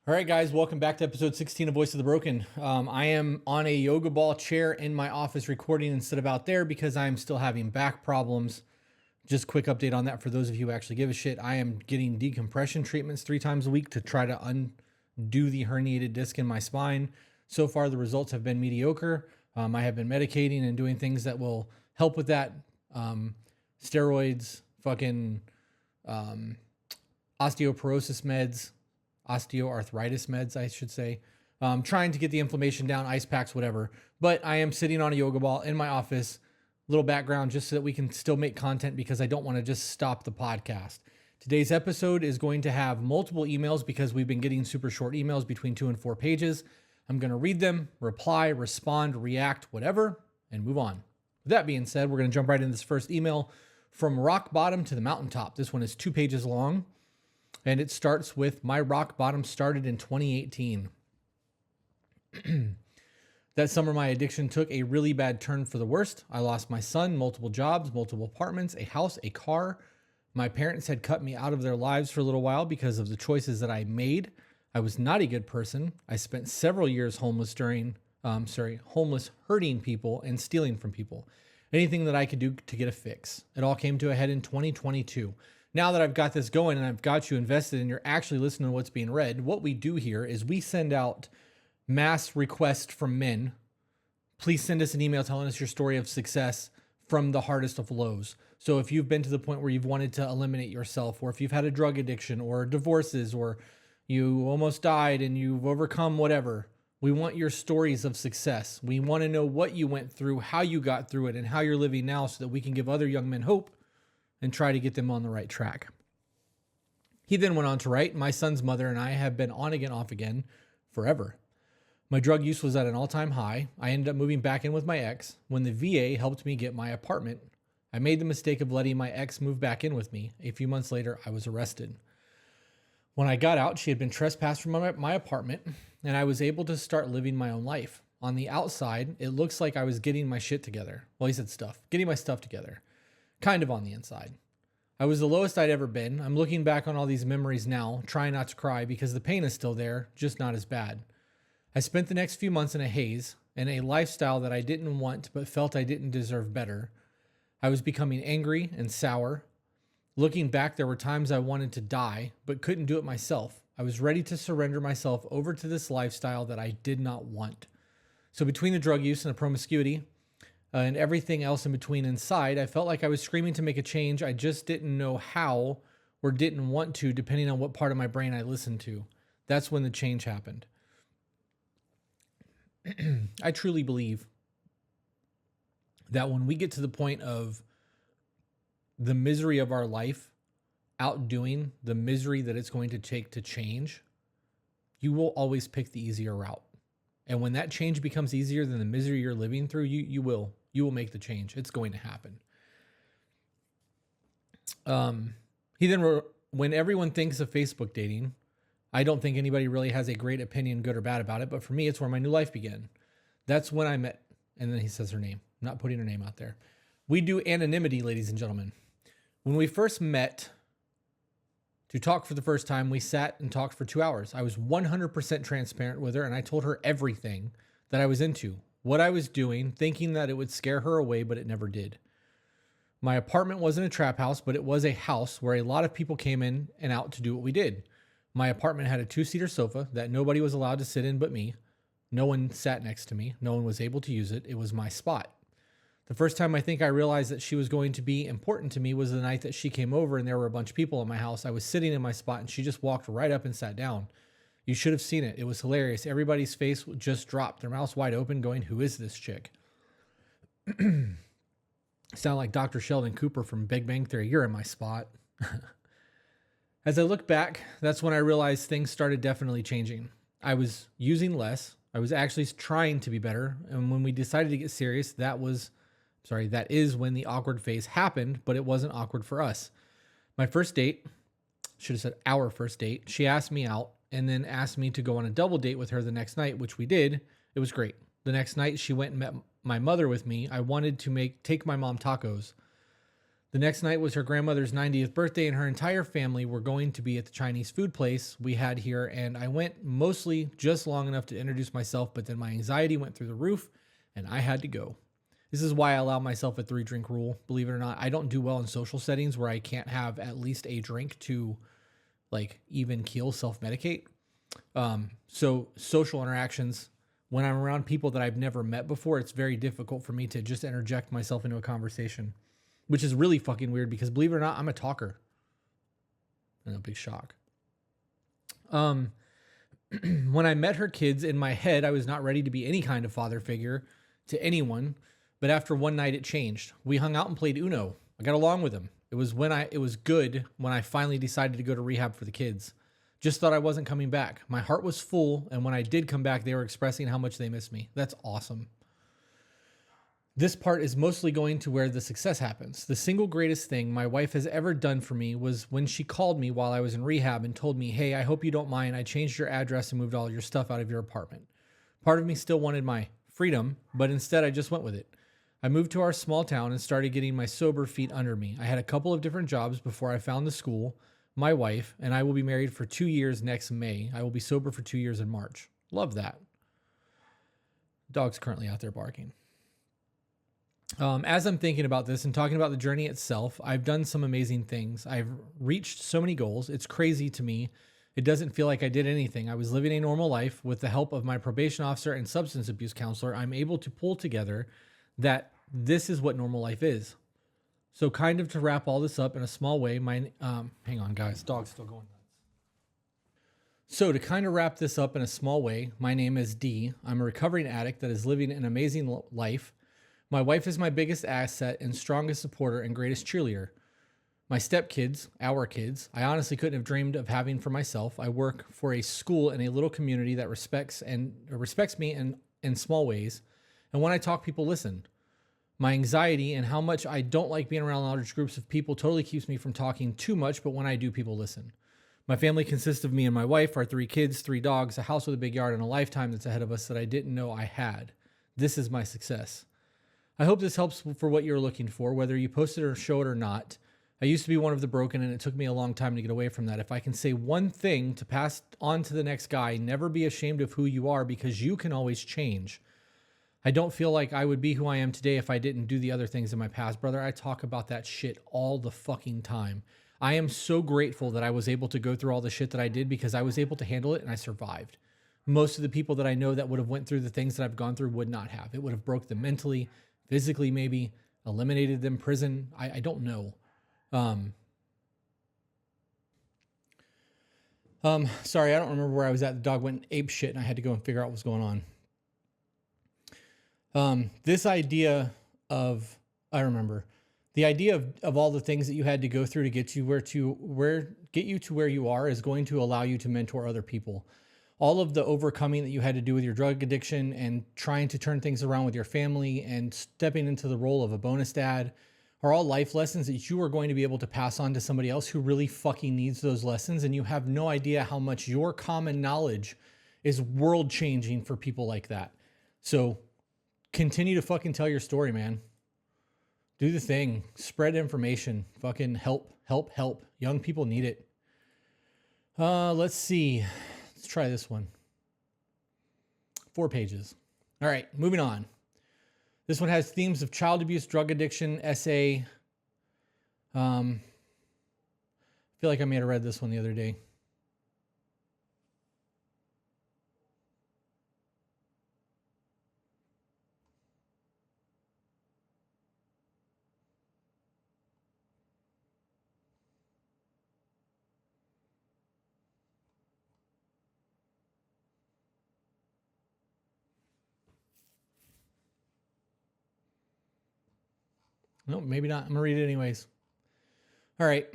All right, guys, welcome back to episode 16 of Voice of the Broken. I am on a yoga ball chair in my office recording instead of out there because I'm still having back problems. Just quick update on that for those of you who actually give a shit. I am getting decompression treatments 3 times a week to try to undo the herniated disc in my spine. So far, the results have been mediocre. I have been medicating and doing things that will help with that. Steroids, osteoporosis meds, osteoarthritis meds, I should say. Trying to get the inflammation down, ice packs, whatever. But I am sitting on a yoga ball in my office. Little background just so that we can still make content because I don't want to just stop the podcast. Today's episode is going to have multiple emails because we've been getting super short emails between 2 and 4 pages. I'm going to read them, reply, respond, react, whatever, and move on. With that being said, we're going to jump right into this first email from rock bottom to the mountaintop. This one is 2 pages long. And it starts with, my rock bottom started in 2018. That summer, my addiction took a really bad turn for the worst. I lost my son, multiple jobs, multiple apartments, a house, a car. My parents had cut me out of their lives for a little while because of the choices that I made. I was not a good person. I spent several years homeless hurting people and stealing from people. Anything that I could do to get a fix. It all came to a head in 2022. Now that I've got this going and I've got you invested and you're actually listening to what's being read, what we do here is we send out mass requests from men. Please send us an email telling us your story of success from the hardest of lows. So if you've been to the point where you've wanted to eliminate yourself, or if you've had a drug addiction or divorces, or you almost died and you've overcome whatever, we want your stories of success. We want to know what you went through, how you got through it, and how you're living now so that we can give other young men hope and try to get them on the right track. He then went on to write, my son's mother and I have been on again, off again forever. My drug use was at an all-time high. I ended up moving back in with my ex. When the VA helped me get my apartment, I made the mistake of letting my ex move back in with me. A few months later, I was arrested. When I got out, she had been trespassed from my apartment, and I was able to start living my own life. On the outside, it looks like I was getting my shit together. Well, he said getting my stuff together. Kind of on the inside. I was the lowest I'd ever been. I'm looking back on all these memories now, trying not to cry because the pain is still there, just not as bad. I spent the next few months in a haze and a lifestyle that I didn't want but felt I didn't deserve better. I was becoming angry and sour. Looking back, there were times I wanted to die but couldn't do it myself. I was ready to surrender myself over to this lifestyle that I did not want. So between the drug use and the promiscuity, and everything else in between inside, I felt like I was screaming to make a change. I just didn't know how or didn't want to, depending on what part of my brain I listened to. That's when the change happened. I truly believe that when we get to the point of the misery of our life outdoing the misery that it's going to take to change, you will always pick the easier route. And when that change becomes easier than the misery you're living through, you will make the change. It's going to happen. He then wrote, when everyone thinks of Facebook dating, I don't think anybody really has a great opinion, good or bad about it. But for me, it's where my new life began. That's when I met. And then he says her name. I'm not putting her name out there. We do anonymity, ladies and gentlemen. When we first met to talk for the first time, we sat and talked for 2 hours. I was 100% transparent with her, and I told her everything that I was into, what I was doing, thinking that it would scare her away, but it never did. My apartment wasn't a trap house, but it was a house where a lot of people came in and out to do what we did. My apartment had a 2-seater sofa that nobody was allowed to sit in but me. No one sat next to me. No one was able to use it. It was my spot. The first time I think I realized that she was going to be important to me was the night that she came over and there were a bunch of people in my house. I was sitting in my spot and she just walked right up and sat down. You should have seen it. It was hilarious. Everybody's face just dropped, their mouths wide open going, who is this chick? Sound like Dr. Sheldon Cooper from Big Bang Theory. You're in my spot. As I look back, that's when I realized things started definitely changing. I was using less. I was actually trying to be better. And when we decided to get serious, that is when the awkward phase happened, but it wasn't awkward for us. My first date, should have said our first date, she asked me out and then asked me to go on a double date with her the next night, which we did. It was great. The next night she went and met my mother with me. I wanted to take my mom tacos. The next night was her grandmother's 90th birthday, and her entire family were going to be at the Chinese food place we had here. And I went mostly just long enough to introduce myself, but then my anxiety went through the roof and I had to go. This is why I allow myself a 3-drink rule. Believe it or not, I don't do well in social settings where I can't have at least a drink to like even keel, self-medicate. So social interactions, when I'm around people that I've never met before, it's very difficult for me to just interject myself into a conversation, which is really fucking weird because believe it or not, I'm a talker. And a big shock. When I met her kids, in my head, I was not ready to be any kind of father figure to anyone. But after one night, it changed. We hung out and played Uno. I got along with them. It was good when I finally decided to go to rehab for the kids. Just thought I wasn't coming back. My heart was full, and when I did come back, they were expressing how much they miss me. That's awesome. This part is mostly going to where the success happens. The single greatest thing my wife has ever done for me was when she called me while I was in rehab and told me, hey, I hope you don't mind. I changed your address and moved all your stuff out of your apartment. Part of me still wanted my freedom, but instead I just went with it. I moved to our small town and started getting my sober feet under me. I had a couple of different jobs before I found the school, my wife, and I will be married for 2 years next May. I will be sober for 2 years in March. Love that. Dog's currently out there barking. As I'm thinking about this and talking about the journey itself, I've done some amazing things. I've reached so many goals. It's crazy to me. It doesn't feel like I did anything. I was living a normal life with the help of my probation officer and substance abuse counselor. I'm able to pull together that this is what normal life is. So kind of to wrap all this up in a small way, hang on guys, dog's still going nuts. So to kind of wrap this up in a small way, my name is D. I'm a recovering addict that is living an amazing life. My wife is my biggest asset and strongest supporter and greatest cheerleader. My stepkids, our kids, I honestly couldn't have dreamed of having for myself. I work for a school in a little community that respects me in small ways. And when I talk, people listen. My anxiety and how much I don't like being around large groups of people totally keeps me from talking too much, but when I do, people listen. My family consists of me and my wife, our 3 kids, 3 dogs, a house with a big yard, and a lifetime that's ahead of us that I didn't know I had. This is my success. I hope this helps for what you're looking for, whether you post it or show it or not. I used to be one of the broken, and it took me a long time to get away from that. If I can say one thing to pass on to the next guy, never be ashamed of who you are because you can always change. I don't feel like I would be who I am today if I didn't do the other things in my past, brother. I talk about that shit all the fucking time. I am so grateful that I was able to go through all the shit that I did because I was able to handle it and I survived. Most of the people that I know that would have went through the things that I've gone through would not have. It would have broke them mentally, physically, maybe eliminated them, prison. I don't know. Sorry, I don't remember where I was at. The dog went ape shit and I had to go and figure out what was going on. This idea of, I remember the idea of all the things that you had to go through to get you get you to where you are is going to allow you to mentor other people. All of the overcoming that you had to do with your drug addiction and trying to turn things around with your family and stepping into the role of a bonus dad are all life lessons that you are going to be able to pass on to somebody else who really fucking needs those lessons. And you have no idea how much your common knowledge is world changing for people like that. So continue to fucking tell your story, man. Do the thing, spread information, fucking help. Young people need it. Let's see. Let's try this one. 4 pages. All right, moving on. This one has themes of child abuse, drug addiction, essay. I feel like I may have read this one the other day. No, maybe not. I'm gonna read it anyways. All right.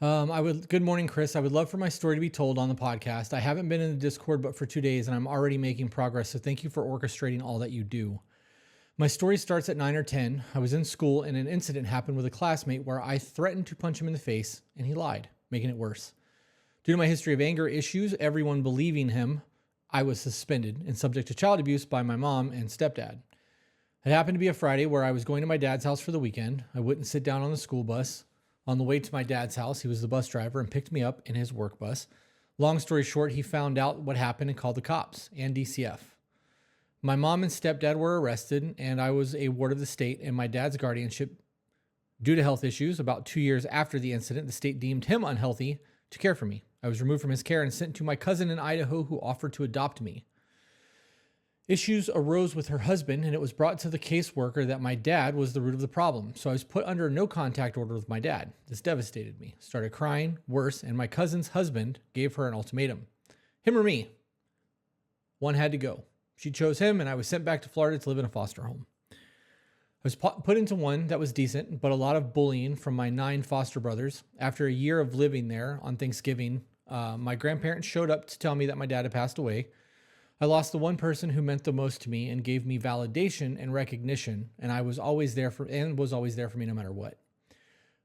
Good morning, Chris. I would love for my story to be told on the podcast. I haven't been in the Discord, but for 2 days and I'm already making progress. So thank you for orchestrating all that you do. My story starts at 9 or 10. I was in school and an incident happened with a classmate where I threatened to punch him in the face and he lied, making it worse. Due to my history of anger issues, everyone believing him, I was suspended and subject to child abuse by my mom and stepdad. It happened to be a Friday where I was going to my dad's house for the weekend. I wouldn't sit down on the school bus. On the way to my dad's house, he was the bus driver and picked me up in his work bus. Long story short, he found out what happened and called the cops and DCF. My mom and stepdad were arrested, and I was a ward of the state in my dad's guardianship. Due to health issues, about 2 years after the incident, the state deemed him unhealthy to care for me. I was removed from his care and sent to my cousin in Idaho who offered to adopt me. Issues arose with her husband, and it was brought to the caseworker that my dad was the root of the problem. So I was put under a no contact order with my dad. This devastated me. Started crying, worse, and my cousin's husband gave her an ultimatum. Him or me? One had to go. She chose him, and I was sent back to Florida to live in a foster home. I was put into one that was decent, but a lot of bullying from my 9 foster brothers. After a year of living there on Thanksgiving, my grandparents showed up to tell me that my dad had passed away. I lost the one person who meant the most to me and gave me validation and recognition, and was always there for me no matter what.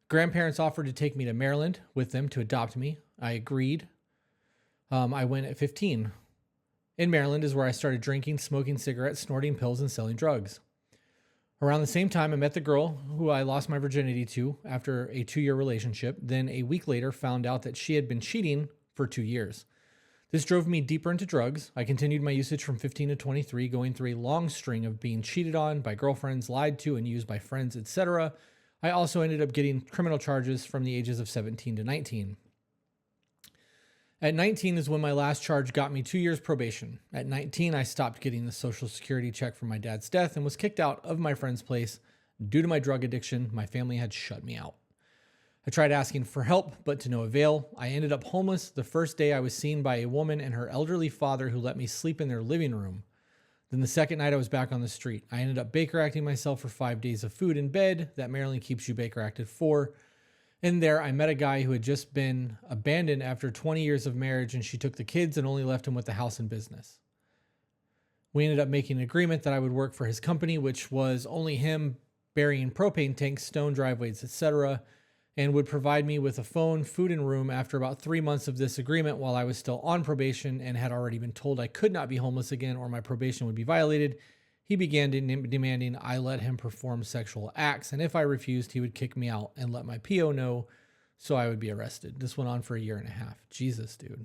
Grandparents offered to take me to Maryland with them to adopt me. I agreed. I went at 15. In Maryland is where I started drinking, smoking cigarettes, snorting pills, and selling drugs. Around the same time, I met the girl who I lost my virginity to after a 2-year relationship. Then a week later, found out that she had been cheating for 2 years. This drove me deeper into drugs. I continued my usage from 15 to 23, going through a long string of being cheated on by girlfriends, lied to and used by friends, etc. I also ended up getting criminal charges from the ages of 17 to 19. At 19 is when my last charge got me 2 years probation. At 19, I stopped getting the Social Security check from my dad's death and was kicked out of my friend's place due to my drug addiction. My family had shut me out. I tried asking for help, but to no avail. I ended up homeless the first day I was seen by a woman and her elderly father who let me sleep in their living room. Then the second night I was back on the street. I ended up Baker acting myself for 5 days of food in bed that Maryland keeps you Baker acted for. In there, I met a guy who had just been abandoned after 20 years of marriage, and she took the kids and only left him with the house and business. We ended up making an agreement that I would work for his company, which was only him burying propane tanks, stone driveways, etc., and would provide me with a phone, food, and room. After about 3 months of this agreement, while I was still on probation and had already been told I could not be homeless again or my probation would be violated, he began demanding I let him perform sexual acts, and if I refused, he would kick me out and let my PO know so I would be arrested. This went on for 1.5 years. Jesus, dude.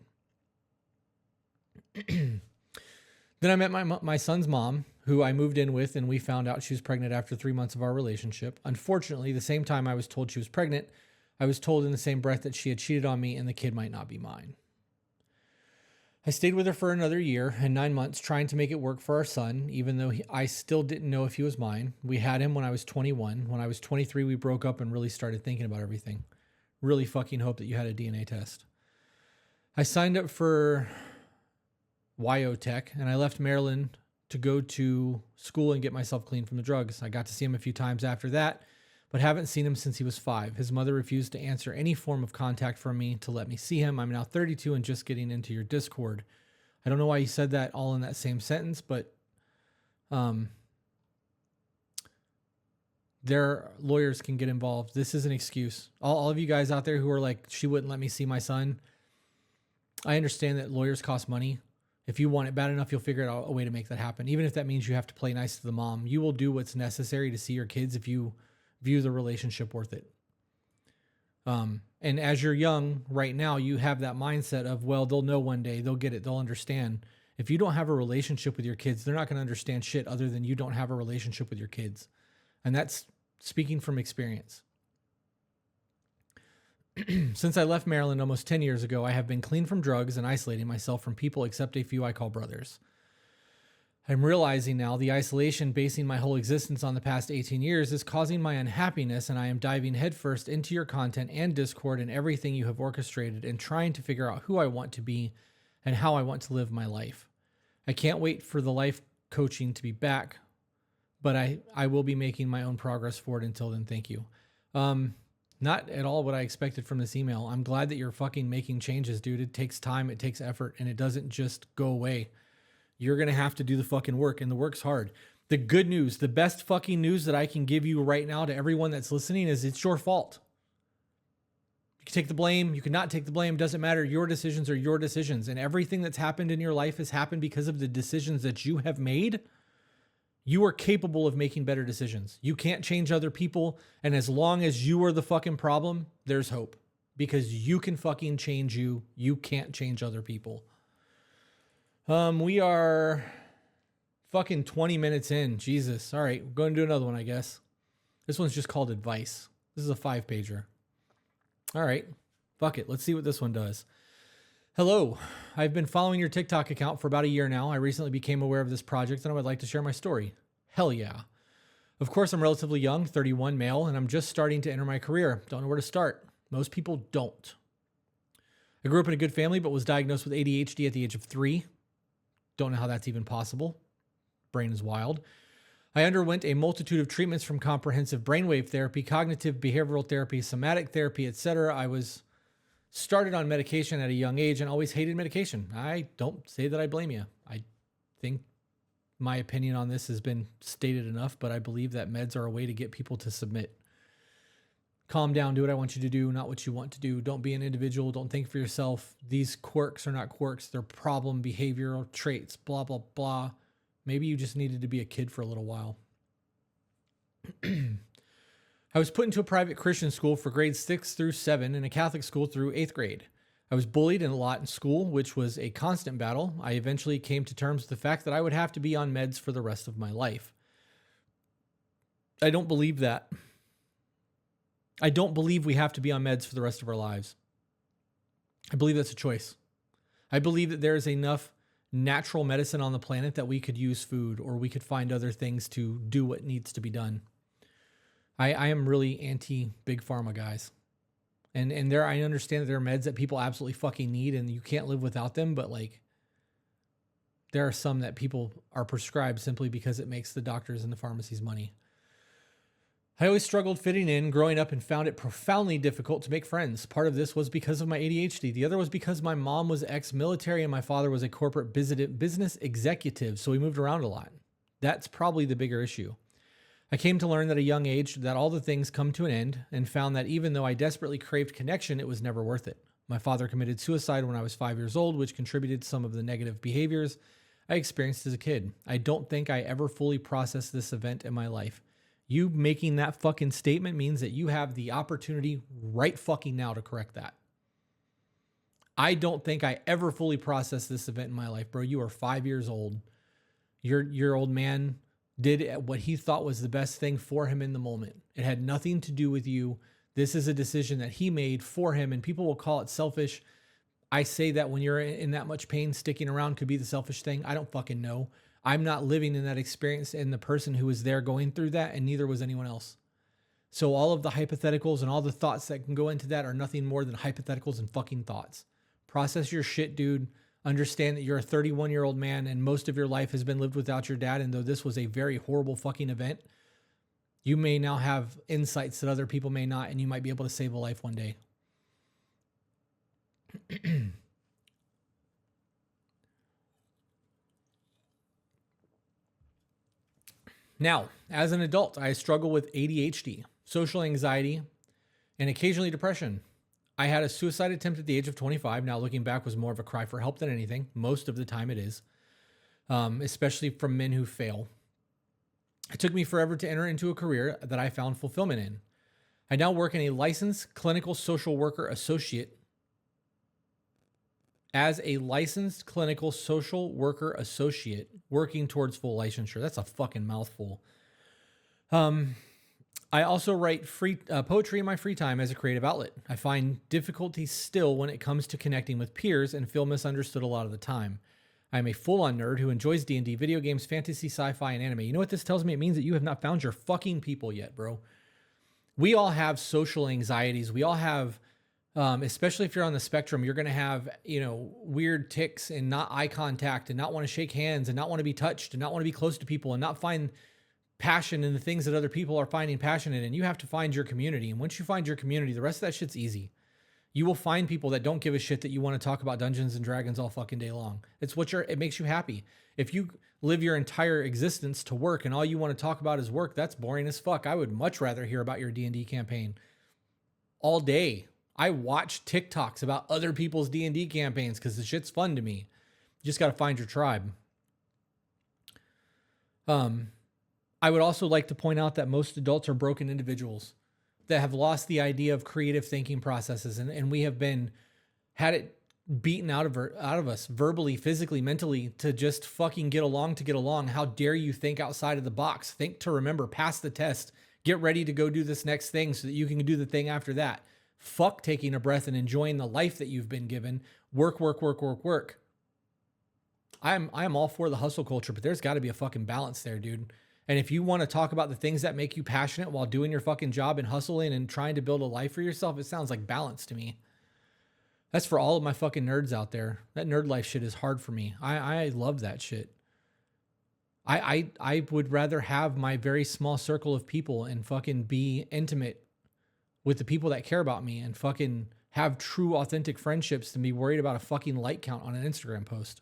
Then I met my son's mom, who I moved in with, and we found out she was pregnant after 3 months of our relationship. Unfortunately, the same time I was told she was pregnant, I was told in the same breath that she had cheated on me and the kid might not be mine. I stayed with her for another 1 year and 9 months trying to make it work for our son, even though I still didn't know if he was mine. We had him when I was 21. When I was 23, we broke up and really started thinking about everything. Really fucking hope that you had a DNA test. I signed up for Tech, and I left Maryland to go to school and get myself clean from the drugs. I got to see him a few times after that, but haven't seen him since he was 5. His mother refused to answer any form of contact from me to let me see him. I'm now 32 and just getting into your Discord. I don't know why you said that all in that same sentence, but their lawyers can get involved. This is an excuse. All of you guys out there who are like, she wouldn't let me see my son. I understand that lawyers cost money. If you want it bad enough, you'll figure out a way to make that happen. Even if that means you have to play nice to the mom, you will do what's necessary to see your kids if you view the relationship worth it. And as you're young right now, you have that mindset of, well, they'll know one day, they'll get it, they'll understand. If you don't have a relationship with your kids, they're not going to understand shit other than you don't have a relationship with your kids. And that's speaking from experience. Since I left Maryland almost 10 years ago, I have been clean from drugs and isolating myself from people except a few I call brothers. I'm realizing now the isolation basing my whole existence on the past 18 years is causing my unhappiness, and I am diving headfirst into your content and Discord and everything you have orchestrated and trying to figure out who I want to be and how I want to live my life. I can't wait for the life coaching to be back, but I will be making my own progress forward until then. Thank you. Not at all what I expected from this email. I'm glad that you're fucking making changes, dude. It takes time, it takes effort, and it doesn't just go away. You're going to have to do the fucking work, and the work's hard. The good news, the best fucking news that I can give you right now to everyone that's listening is it's your fault. You can take the blame, you cannot take the blame, doesn't matter. Your decisions are your decisions, and everything that's happened in your life has happened because of the decisions that you have made. You are capable of making better decisions. You can't change other people. And as long as you are the fucking problem, there's hope because you can fucking change you. You can't change other people. We are fucking 20 minutes in. Jesus. All right. We're going to do another one, I guess. This one's just called advice. This is a 5-pager. All right. Fuck it. Let's see what this one does. Hello. I've been following your TikTok account for about a year now. I recently became aware of this project and I would like to share my story. Hell yeah. Of course, I'm relatively young, 31 male, and I'm just starting to enter my career. Don't know where to start. Most people don't. I grew up in a good family, but was diagnosed with ADHD at the age of 3. Don't know how that's even possible. Brain is wild. I underwent a multitude of treatments from comprehensive brainwave therapy, cognitive behavioral therapy, somatic therapy, etc. I was started on medication at a young age and always hated medication. I don't say that I blame you. I think my opinion on this has been stated enough, but I believe that meds are a way to get people to submit. Calm down, do what I want you to do, not what you want to do. Don't be an individual. Don't think for yourself. These quirks are not quirks. They're problem behavioral traits, blah, blah, blah. Maybe you just needed to be a kid for a little while. I was put into a private Christian school for grades 6 through 7 and a Catholic school through 8th grade. I was bullied a lot in school, which was a constant battle. I eventually came to terms with the fact that I would have to be on meds for the rest of my life. I don't believe that. I don't believe we have to be on meds for the rest of our lives. I believe that's a choice. I believe that there is enough natural medicine on the planet that we could use food or we could find other things to do what needs to be done. I am really anti big pharma, guys. And there, I understand that there are meds that people absolutely fucking need and you can't live without them, but like there are some that people are prescribed simply because it makes the doctors and the pharmacies money. I always struggled fitting in growing up and found it profoundly difficult to make friends. Part of this was because of my ADHD. The other was because my mom was ex-military and my father was a corporate business executive, so we moved around a lot. That's probably the bigger issue. I came to learn at a young age that all the things come to an end and found that even though I desperately craved connection, it was never worth it. My father committed suicide when I was 5 years old, which contributed to some of the negative behaviors I experienced as a kid. I don't think I ever fully processed this event in my life. You making that fucking statement means that you have the opportunity right fucking now to correct that. I don't think I ever fully processed this event in my life, bro. You are 5 years old. Your old man did what he thought was the best thing for him in the moment. It had nothing to do with you. This is a decision that he made for him, and people will call it selfish. I say that when you're in that much pain, sticking around could be the selfish thing. I don't fucking know. I'm not living in that experience and the person who was there going through that, and neither was anyone else. So all of the hypotheticals and all the thoughts that can go into that are nothing more than hypotheticals and fucking thoughts. Process your shit, dude. Understand that you're a 31-year-old man and most of your life has been lived without your dad. And though this was a very horrible fucking event, you may now have insights that other people may not, and you might be able to save a life one day. Now, as an adult, I struggle with ADHD, social anxiety, and occasionally depression. I had a suicide attempt at the age of 25. Now, looking back, was more of a cry for help than anything. Most of the time it is, especially from men who fail. It took me forever to enter into a career that I found fulfillment in. I now work in a licensed clinical social worker associate. As a licensed clinical social worker associate, working towards full licensure. That's a fucking mouthful. I also write free poetry in my free time as a creative outlet. I find difficulty still when it comes to connecting with peers and feel misunderstood a lot of the time. I'm a full-on nerd who enjoys D&D, video games, fantasy, sci-fi, and anime. You know what this tells me? It means that you have not found your fucking people yet, bro. We all have social anxieties. We all have, especially if you're on the spectrum, you're going to have, weird tics and not eye contact and not want to shake hands and not want to be touched and not want to be close to people and not find passion in the things that other people are finding passion in. And you have to find your community. And once you find your community, the rest of that shit's easy. You will find people that don't give a shit that you want to talk about Dungeons and Dragons all fucking day long. It makes you happy. If you live your entire existence to work and all you want to talk about is work, that's boring as fuck. I would much rather hear about your D&D campaign all day. I watch TikToks about other people's D&D campaigns because the shit's fun to me. You just got to find your tribe. I would also like to point out that most adults are broken individuals that have lost the idea of creative thinking processes. And we have had it beaten out of us verbally, physically, mentally to just fucking get along. How dare you think outside of the box? Think to remember, pass the test, get ready to go do this next thing so that you can do the thing after that. Fuck taking a breath and enjoying the life that you've been given. Work. I am all for the hustle culture, but there's got to be a fucking balance there, dude. And if you want to talk about the things that make you passionate while doing your fucking job and hustling and trying to build a life for yourself, it sounds like balance to me. That's for all of my fucking nerds out there. That nerd life shit is hard for me. I love that shit. I would rather have my very small circle of people and fucking be intimate with the people that care about me and fucking have true, authentic friendships than be worried about a fucking like count on an Instagram post.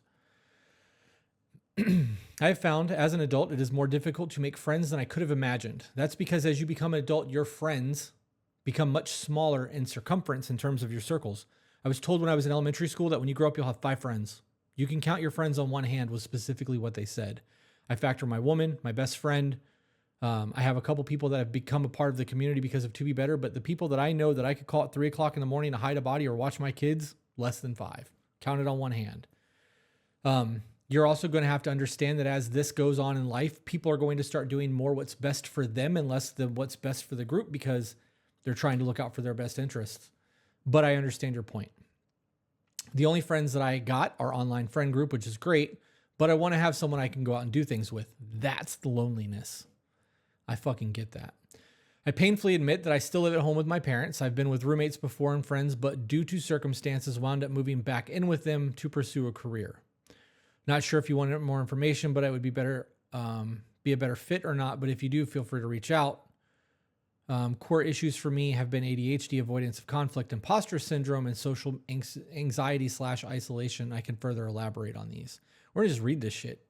I have found as an adult, it is more difficult to make friends than I could have imagined. That's because as you become an adult, your friends become much smaller in circumference in terms of your circles. I was told when I was in elementary school that when you grow up, you'll have 5 friends. You can count your friends on one hand was specifically what they said. I factor my woman, my best friend. I have a couple people that have become a part of the community because of To Be Better, but the people that I know that I could call at 3 o'clock in the morning to hide a body or watch my kids, less than 5. Counted on one hand. You're also going to have to understand that as this goes on in life, people are going to start doing more what's best for them and less than what's best for the group because they're trying to look out for their best interests. But I understand your point. The only friends that I got are online friend group, which is great, but I want to have someone I can go out and do things with. That's the loneliness. I fucking get that. I painfully admit that I still live at home with my parents. I've been with roommates before and friends, but due to circumstances, wound up moving back in with them to pursue a career. Not sure if you want more information, but I would be a better fit or not. But if you do, feel free to reach out. Core issues for me have been ADHD, avoidance of conflict, imposter syndrome, and social anxiety/isolation. I can further elaborate on these. We're gonna just read this shit.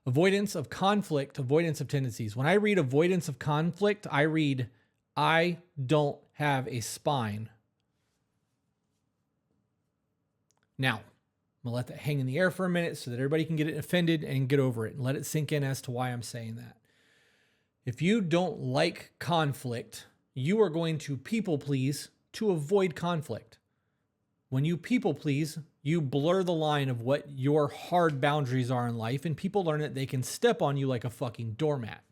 Avoidance of conflict, avoidance of tendencies. When I read avoidance of conflict, I read, I don't have a spine. Now, I'm gonna let that hang in the air for a minute so that everybody can get it offended and get over it and let it sink in as to why I'm saying that. If you don't like conflict, you are going to people please to avoid conflict. When you people please, you blur the line of what your hard boundaries are in life, and people learn that they can step on you like a fucking doormat.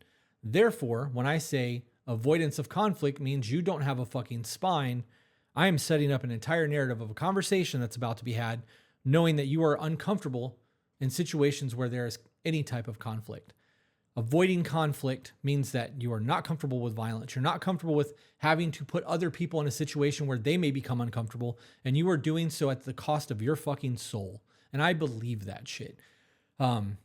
Therefore, when I say avoidance of conflict means you don't have a fucking spine, I am setting up an entire narrative of a conversation that's about to be had, knowing that you are uncomfortable in situations where there is any type of conflict. Avoiding conflict means that you are not comfortable with violence. You're not comfortable with having to put other people in a situation where they may become uncomfortable, and you are doing so at the cost of your fucking soul. And I believe that shit. The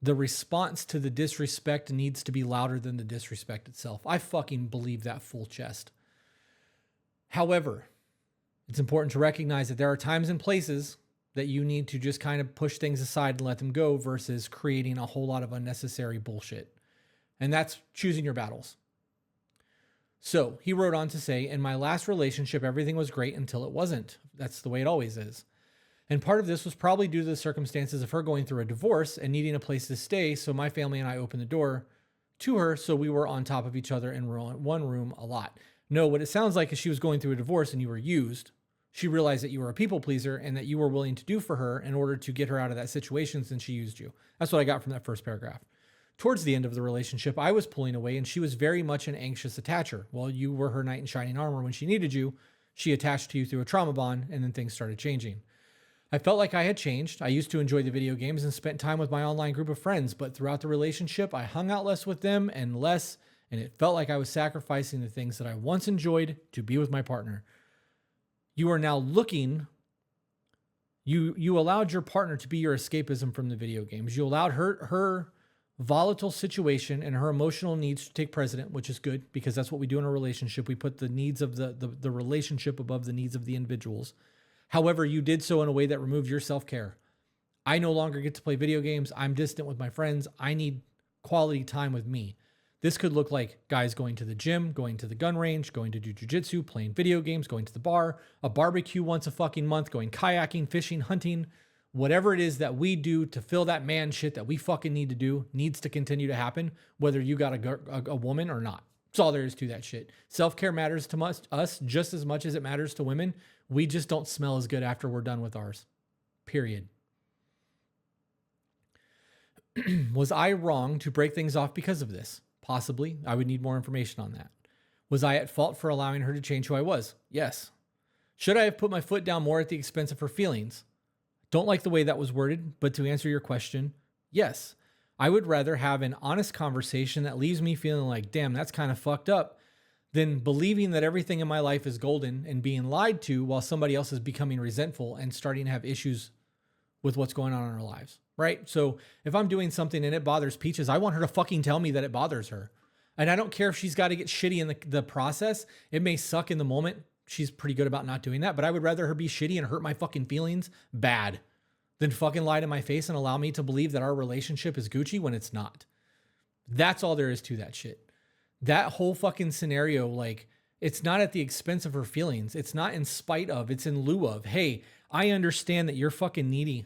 response to the disrespect needs to be louder than the disrespect itself. I fucking believe that full chest. However, it's important to recognize that there are times and places that you need to just kind of push things aside and let them go versus creating a whole lot of unnecessary bullshit. And that's choosing your battles. So he wrote on to say, in my last relationship, everything was great until it wasn't. That's the way it always is. And part of this was probably due to the circumstances of her going through a divorce and needing a place to stay. So my family and I opened the door to her. So we were on top of each other in one room a lot. No, what it sounds like is she was going through a divorce and you were used. She realized that you were a people pleaser and that you were willing to do for her in order to get her out of that situation since she used you. That's what I got from that first paragraph. Towards the end of the relationship, I was pulling away and she was very much an anxious attacher. While you were her knight in shining armor when she needed you, she attached to you through a trauma bond and then things started changing. I felt like I had changed. I used to enjoy the video games and spent time with my online group of friends, but throughout the relationship, I hung out less with them and it felt like I was sacrificing the things that I once enjoyed to be with my partner. You are now looking, you allowed your partner to be your escapism from the video games. You allowed her volatile situation and her emotional needs to take precedent, which is good because that's what we do in a relationship. We put the needs of the relationship above the needs of the individuals. However, you did so in a way that removed your self-care. I no longer get to play video games. I'm distant with my friends. I need quality time with me. This could look like guys going to the gym, going to the gun range, going to do jujitsu, playing video games, going to the bar, a barbecue once a fucking month, going kayaking, fishing, hunting, whatever it is that we do to fill that man shit that we fucking need to do needs to continue to happen, whether you got a woman or not. That's all there is to that shit. Self-care matters to us just as much as it matters to women. We just don't smell as good after we're done with ours. Period. Was I wrong to break things off because of this? Possibly. I would need more information on that. Was I at fault for allowing her to change who I was? Yes. Should I have put my foot down more at the expense of her feelings? Don't like the way that was worded, but to answer your question, yes. I would rather have an honest conversation that leaves me feeling like, damn, that's kind of fucked up, than believing that everything in my life is golden and being lied to while somebody else is becoming resentful and starting to have issues with what's going on in our lives, right? So if I'm doing something and it bothers Peaches, I want her to fucking tell me that it bothers her. And I don't care if she's got to get shitty in the process. It may suck in the moment. She's pretty good about not doing that, but I would rather her be shitty and hurt my fucking feelings bad than fucking lie to my face and allow me to believe that our relationship is Gucci when it's not. That's all there is to that shit. That whole fucking scenario, like, it's not at the expense of her feelings. It's not in spite of, it's in lieu of. Hey, I understand that you're fucking needy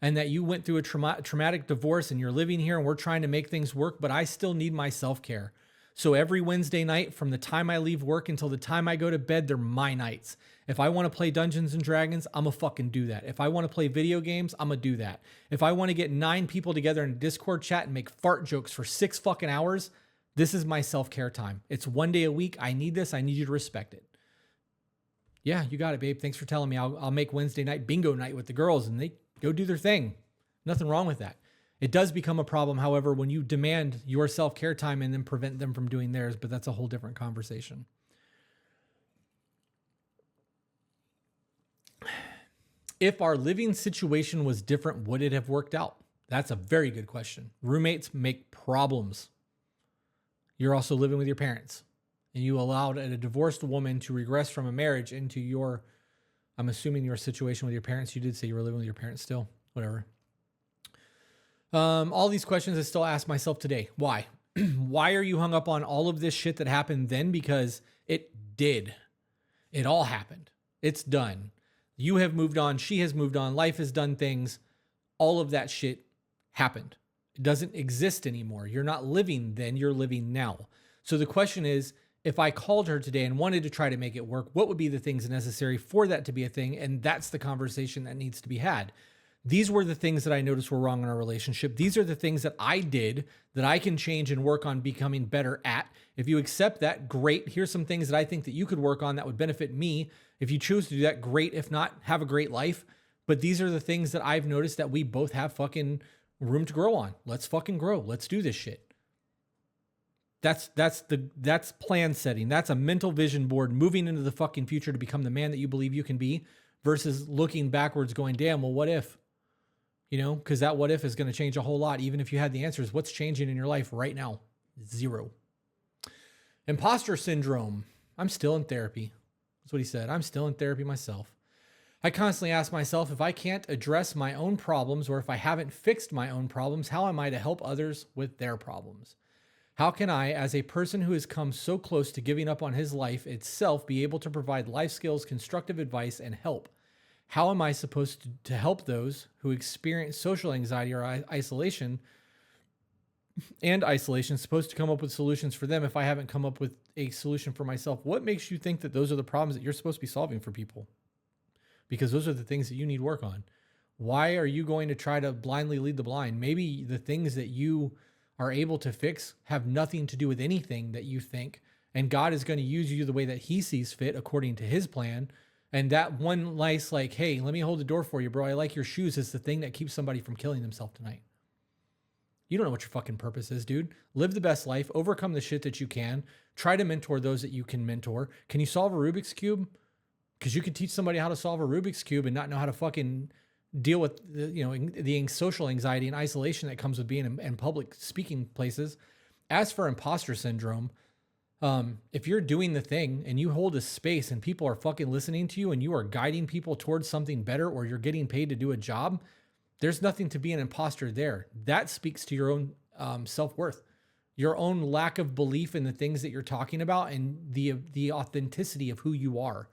and that you went through a traumatic divorce and you're living here and we're trying to make things work, but I still need my self-care. So every Wednesday night, from the time I leave work until the time I go to bed, they're my nights. If I want to play Dungeons and Dragons, I'm going to fucking do that. If I want to play video games, I'm going to do that. If I want to get 9 people together in a Discord chat and make fart jokes for 6 fucking hours, this is my self-care time. It's 1 day a week. I need this. I need you to respect it. Yeah, you got it, babe. Thanks for telling me. I'll make Wednesday night bingo night with the girls and they go do their thing. Nothing wrong with that. It does become a problem, however, when you demand your self-care time and then prevent them from doing theirs, but that's a whole different conversation. If our living situation was different, would it have worked out? That's a very good question. Roommates make problems. You're also living with your parents, and you allowed a divorced woman to regress from a marriage into your, I'm assuming your situation with your parents. You did say you were living with your parents still, whatever. All these questions I still ask myself today. Why? Why are you hung up on all of this shit that happened then? Because it did. It all happened. It's done. You have moved on. She has moved on. Life has done things. All of that shit happened. It doesn't exist anymore. You're not living then. You're living now. So the question is, if I called her today and wanted to try to make it work, what would be the things necessary for that to be a thing? And that's the conversation that needs to be had. These were the things that I noticed were wrong in our relationship. These are the things that I did that I can change and work on becoming better at. If you accept that, great. Here's some things that I think that you could work on that would benefit me. If you choose to do that, great. If not, have a great life. But these are the things that I've noticed that we both have fucking room to grow on. Let's fucking grow. Let's do this shit. That's plan setting. That's a mental vision board, moving into the fucking future to become the man that you believe you can be, versus looking backwards going, damn, well, what if? You know, because that what if is going to change a whole lot. Even if you had the answers, what's changing in your life right now? 0. Imposter syndrome. I'm still in therapy. That's what he said. I'm still in therapy myself. I constantly ask myself, if I can't address my own problems, or if I haven't fixed my own problems, how am I to help others with their problems? How can I, as a person who has come so close to giving up on his life itself, be able to provide life skills, constructive advice, and help? How am I supposed to help those who experience social anxiety or isolation, and isolation, supposed to come up with solutions for them if I haven't come up with a solution for myself? What makes you think that those are the problems that you're supposed to be solving for people? Because those are the things that you need work on. Why are you going to try to blindly lead the blind? Maybe the things that you are able to fix have nothing to do with anything that you think, and God is going to use you the way that he sees fit according to his plan. And that one nice, like, hey, let me hold the door for you, bro. I like your shoes, is the thing that keeps somebody from killing themselves tonight. You don't know what your fucking purpose is, dude. Live the best life. Overcome the shit that you can. Try to mentor those that you can mentor. Can you solve a Rubik's Cube? Because you could teach somebody how to solve a Rubik's Cube and not know how to fucking deal with the social anxiety and isolation that comes with being in public speaking places. As for imposter syndrome, if you're doing the thing and you hold a space and people are fucking listening to you and you are guiding people towards something better, or you're getting paid to do a job, there's nothing to be an imposter there. That speaks to your own self-worth, your own lack of belief in the things that you're talking about, and the authenticity of who you are.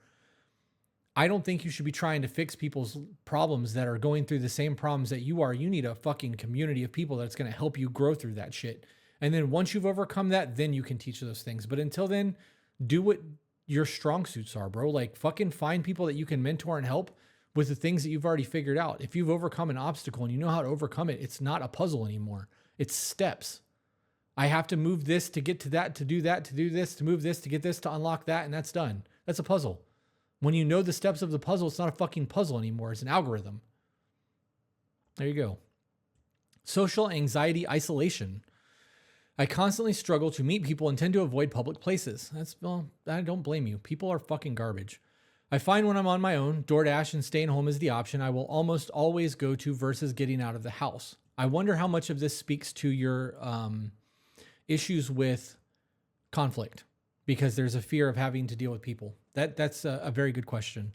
I don't think you should be trying to fix people's problems that are going through the same problems that you are. You need a fucking community of people that's going to help you grow through that shit. And then once you've overcome that, then you can teach those things. But until then, do what your strong suits are, bro. Like fucking find people that you can mentor and help with the things that you've already figured out. If you've overcome an obstacle and you know how to overcome it, it's not a puzzle anymore. It's steps. I have to move this to get to that, to do that, to do this, to move this, to get this, to unlock that, and that's done. That's a puzzle. When you know the steps of the puzzle, it's not a fucking puzzle anymore. It's an algorithm. There you go. Social anxiety isolation. I constantly struggle to meet people and tend to avoid public places. Well, I don't blame you. People are fucking garbage. I find when I'm on my own, DoorDash and staying home is the option I will almost always go to versus getting out of the house. I wonder how much of this speaks to your issues with conflict, because there's a fear of having to deal with people. That's a very good question.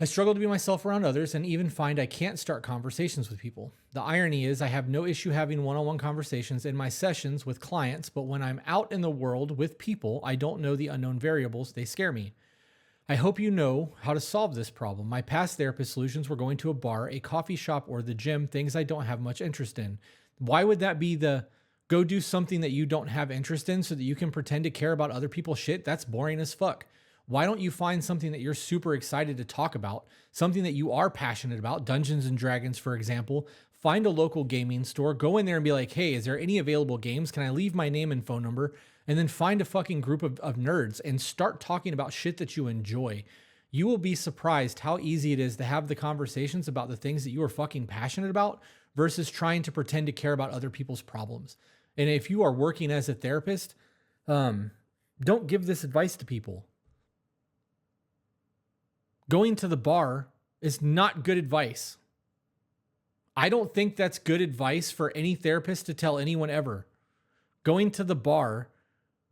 I struggle to be myself around others and even find I can't start conversations with people. The irony is I have no issue having one-on-one conversations in my sessions with clients, but when I'm out in the world with people, I don't know the unknown variables. They scare me. I hope you know how to solve this problem. My past therapist solutions were going to a bar, a coffee shop, or the gym, things I don't have much interest in. Why would that be the go do something that you don't have interest in so that you can pretend to care about other people's shit? That's boring as fuck. Why don't you find something that you're super excited to talk about, something that you are passionate about, Dungeons and Dragons, for example. Find a local gaming store, go in there and be like, hey, is there any available games? Can I leave my name and phone number? And then find a fucking group of nerds and start talking about shit that you enjoy. You will be surprised how easy it is to have the conversations about the things that you are fucking passionate about versus trying to pretend to care about other people's problems. And if you are working as a therapist, don't give this advice to people. Going to the bar is not good advice. I don't think that's good advice for any therapist to tell anyone ever. Going to the bar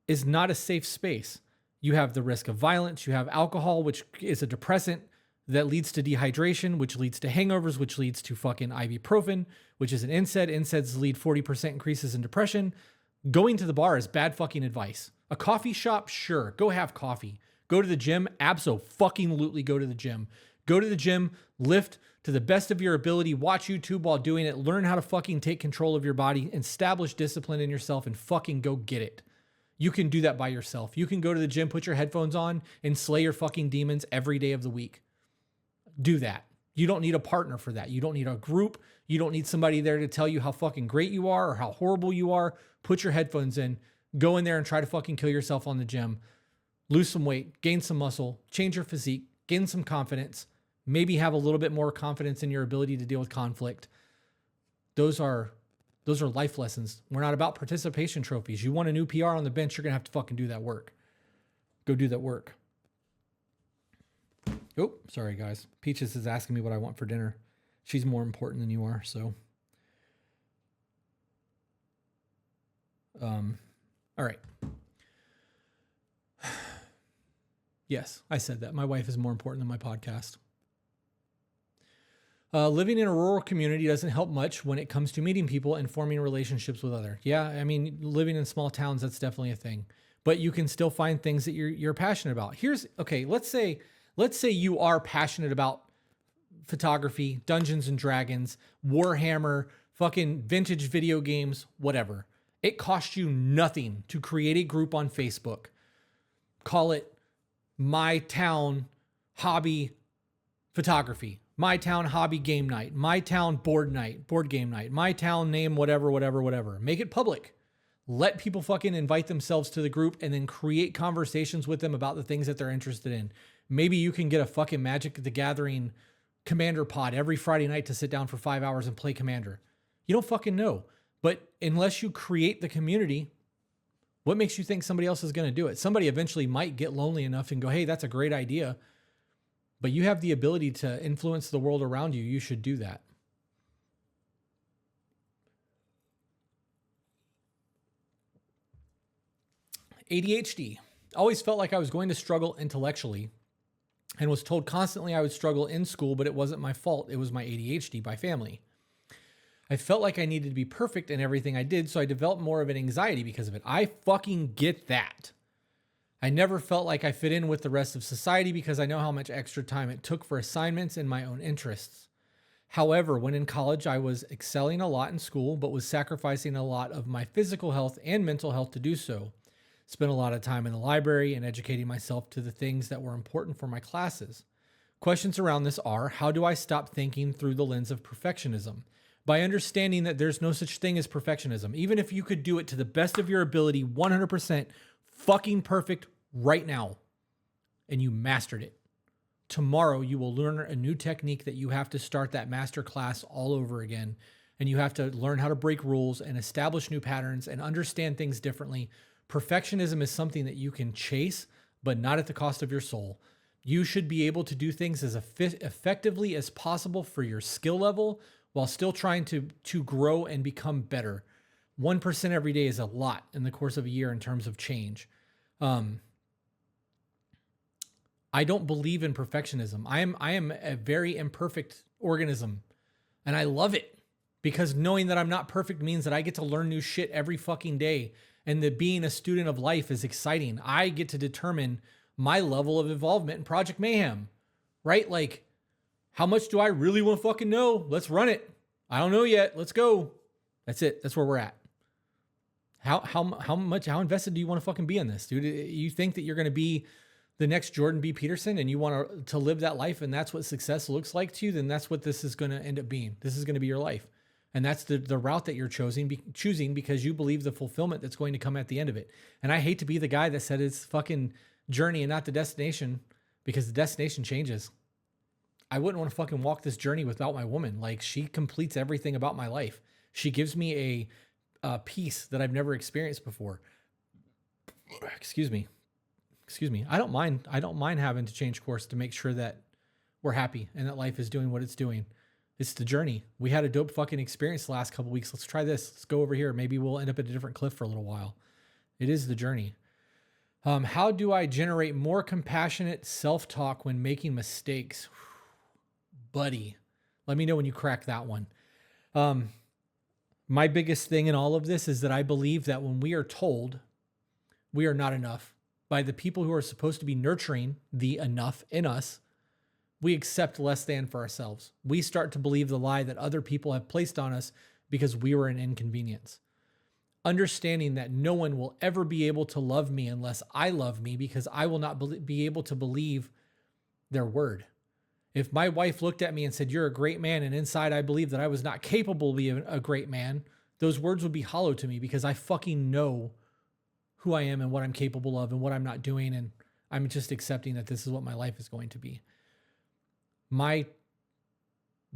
is not a safe space. You have the risk of violence. You have alcohol, which is a depressant that leads to dehydration, which leads to hangovers, which leads to fucking ibuprofen, which is an NSAID. NSAIDs lead 40% increases in depression. Going to the bar is bad fucking advice. A coffee shop, sure, go have coffee. Go to the gym, abso-fucking-lutely go to the gym. Go to the gym, lift to the best of your ability, watch YouTube while doing it, learn how to fucking take control of your body, establish discipline in yourself, and fucking go get it. You can do that by yourself. You can go to the gym, put your headphones on, and slay your fucking demons every day of the week. Do that. You don't need a partner for that. You don't need a group. You don't need somebody there to tell you how fucking great you are or how horrible you are. Put your headphones in, go in there and try to fucking kill yourself on the gym. Lose some weight, gain some muscle, change your physique, gain some confidence, maybe have a little bit more confidence in your ability to deal with conflict. Those are life lessons. We're not about participation trophies. You want a new PR on the bench, you're going to have to fucking do that work. Go do that work. Oh, sorry guys. Peaches is asking me what I want for dinner. She's more important than you are, so. All right. Yes, I said that. My wife is more important than my podcast. Living in a rural community doesn't help much when it comes to meeting people and forming relationships with others. Yeah, I mean, living in small towns, that's definitely a thing. But you can still find things that you're passionate about. Let's say you are passionate about photography, Dungeons and Dragons, Warhammer, fucking vintage video games, whatever. It costs you nothing to create a group on Facebook. Call it My Town Hobby Photography, My Town Hobby Game Night, My Town Board Game Night, My Town name, whatever. Make it public. Let people fucking invite themselves to the group and then create conversations with them about the things that they're interested in. Maybe you can get a fucking Magic the Gathering Commander pod every Friday night to sit down for 5 hours and play Commander. You don't fucking know. But unless you create the community, what makes you think somebody else is going to do it? Somebody eventually might get lonely enough and go, hey, that's a great idea. But you have the ability to influence the world around you. You should do that. ADHD. Always felt like I was going to struggle intellectually and was told constantly I would struggle in school, but it wasn't my fault. It was my ADHD by family. I felt like I needed to be perfect in everything I did, so I developed more of an anxiety because of it. I fucking get that. I never felt like I fit in with the rest of society because I know how much extra time it took for assignments and my own interests. However, when in college, I was excelling a lot in school, but was sacrificing a lot of my physical health and mental health to do so. Spent a lot of time in the library and educating myself to the things that were important for my classes. Questions around this are, how do I stop thinking through the lens of perfectionism? By understanding that there's no such thing as perfectionism. Even if you could do it to the best of your ability, 100% fucking perfect right now, and you mastered it. Tomorrow, you will learn a new technique that you have to start that master class all over again. And you have to learn how to break rules and establish new patterns and understand things differently. Perfectionism is something that you can chase, but not at the cost of your soul. You should be able to do things as effectively as possible for your skill level while still trying to grow and become better. 1% every day is a lot in the course of a year in terms of change. I don't believe in perfectionism. I am a very imperfect organism, and I love it because knowing that I'm not perfect means that I get to learn new shit every fucking day, and that being a student of life is exciting. I get to determine my level of involvement in Project Mayhem, right? Like, how much do I really want to fucking know? Let's run it. I don't know yet. Let's go. That's it. That's where we're at. How invested do you want to fucking be in this, dude? You think that you're going to be the next Jordan B. Peterson and you want to live that life and that's what success looks like to you, then that's what this is going to end up being. This is going to be your life. And that's the route that you're choosing because you believe the fulfillment that's going to come at the end of it. And I hate to be the guy that said it's fucking journey and not the destination, because the destination changes. I wouldn't want to fucking walk this journey without my woman. Like, she completes everything about my life. She gives me a peace that I've never experienced before. Excuse me. I don't mind having to change course to make sure that we're happy and that life is doing what it's doing. It's the journey. We had a dope fucking experience the last couple of weeks. Let's try this. Let's go over here. Maybe we'll end up at a different cliff for a little while. It is the journey. How do I generate more compassionate self-talk when making mistakes? Buddy, let me know when you crack that one. My biggest thing in all of this is that I believe that when we are told we are not enough by the people who are supposed to be nurturing the enough in us, we accept less than for ourselves. We start to believe the lie that other people have placed on us because we were an inconvenience. Understanding that no one will ever be able to love me unless I love me, because I will not be able to believe their word. If my wife looked at me and said, "You're a great man," and inside I believe that I was not capable of being a great man, those words would be hollow to me because I fucking know who I am and what I'm capable of and what I'm not doing. And I'm just accepting that this is what my life is going to be. My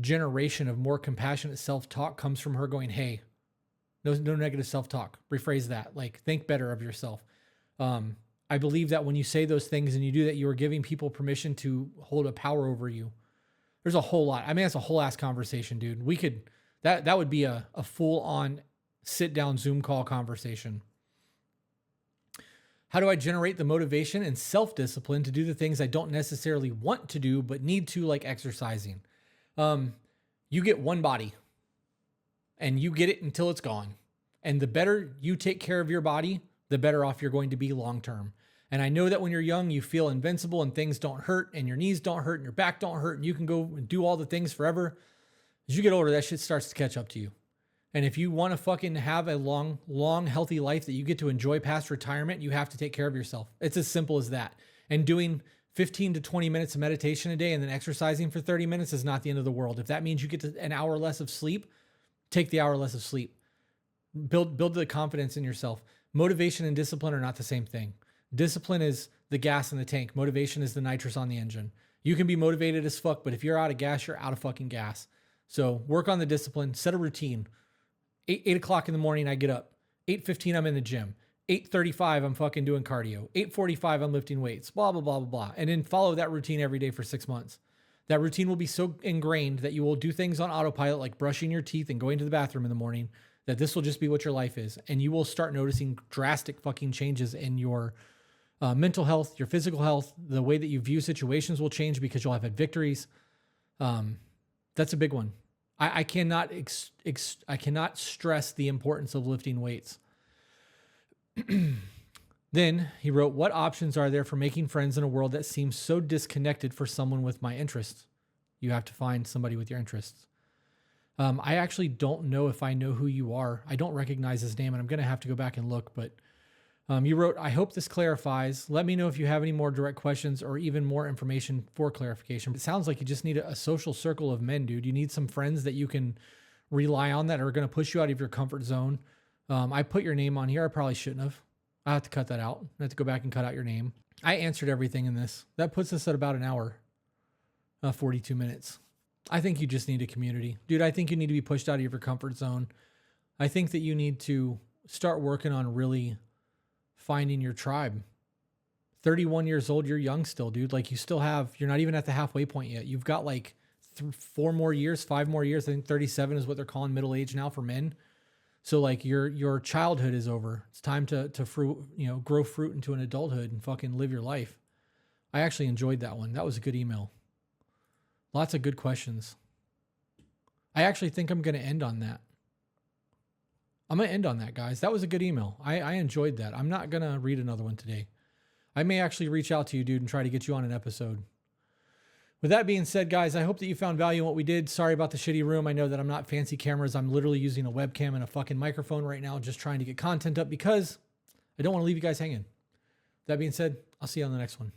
generation of more compassionate self-talk comes from her going, "Hey, no negative self-talk. Rephrase that. Like, think better of yourself." I believe that when you say those things and you do that, you are giving people permission to hold a power over you. There's a whole lot. I mean, that's a whole ass conversation, dude. We could, that would be a full on sit down Zoom call conversation. How do I generate the motivation and self-discipline to do the things I don't necessarily want to do, but need to, like exercising? You get one body and you get it until it's gone. And the better you take care of your body, the better off you're going to be long-term. And I know that when you're young, you feel invincible and things don't hurt and your knees don't hurt and your back don't hurt and you can go and do all the things forever. As you get older, that shit starts to catch up to you. And if you want to fucking have a long, healthy life that you get to enjoy past retirement, you have to take care of yourself. It's as simple as that. And doing 15 to 20 minutes of meditation a day and then exercising for 30 minutes is not the end of the world. If that means you get to an hour less of sleep, take the hour less of sleep. Build the confidence in yourself. Motivation and discipline are not the same thing. Discipline is the gas in the tank. Motivation is the nitrous on the engine. You can be motivated as fuck, but if you're out of gas, you're out of fucking gas. So work on the discipline, set a routine. 8 o'clock in the morning, I get up. 8:15, I'm in the gym. 8:35, I'm fucking doing cardio. 8:45, I'm lifting weights, blah, blah, blah, blah, blah. And then follow that routine every day for 6 months. That routine will be so ingrained that you will do things on autopilot, like brushing your teeth and going to the bathroom in the morning, that this will just be what your life is. And you will start noticing drastic fucking changes in your mental health, your physical health. The way that you view situations will change because you'll have had victories. That's a big one. I cannot stress the importance of lifting weights. Then he wrote, what options are there for making friends in a world that seems so disconnected for someone with my interests? You have to find somebody with your interests. I actually don't know if I know who you are. I don't recognize his name, and I'm going to have to go back and look. But you wrote, I hope this clarifies. Let me know if you have any more direct questions or even more information for clarification. It sounds like you just need a social circle of men, dude. You need some friends that you can rely on that are going to push you out of your comfort zone. I put your name on here. I probably shouldn't have. I have to cut that out. I have to go back and cut out your name. I answered everything in this. That puts us at about an hour, 42 minutes. I think you just need a community. Dude, I think you need to be pushed out of your comfort zone. I think that you need to start working on really finding your tribe. 31 years old, you're young still, dude. Like you're not even at the halfway point yet. You've got like 4 more years, 5 more years. I think 37 is what they're calling middle age now for men. So like your childhood is over. It's time to grow fruit into an adulthood and fucking live your life. I actually enjoyed that one. That was a good email. Lots of good questions. I actually think I'm going to end on that. I'm going to end on that, guys. That was a good email. I enjoyed that. I'm not going to read another one today. I may actually reach out to you, dude, and try to get you on an episode. With that being said, guys, I hope that you found value in what we did. Sorry about the shitty room. I know that I'm not fancy cameras. I'm literally using a webcam and a fucking microphone right now, just trying to get content up because I don't want to leave you guys hanging. That being said, I'll see you on the next one.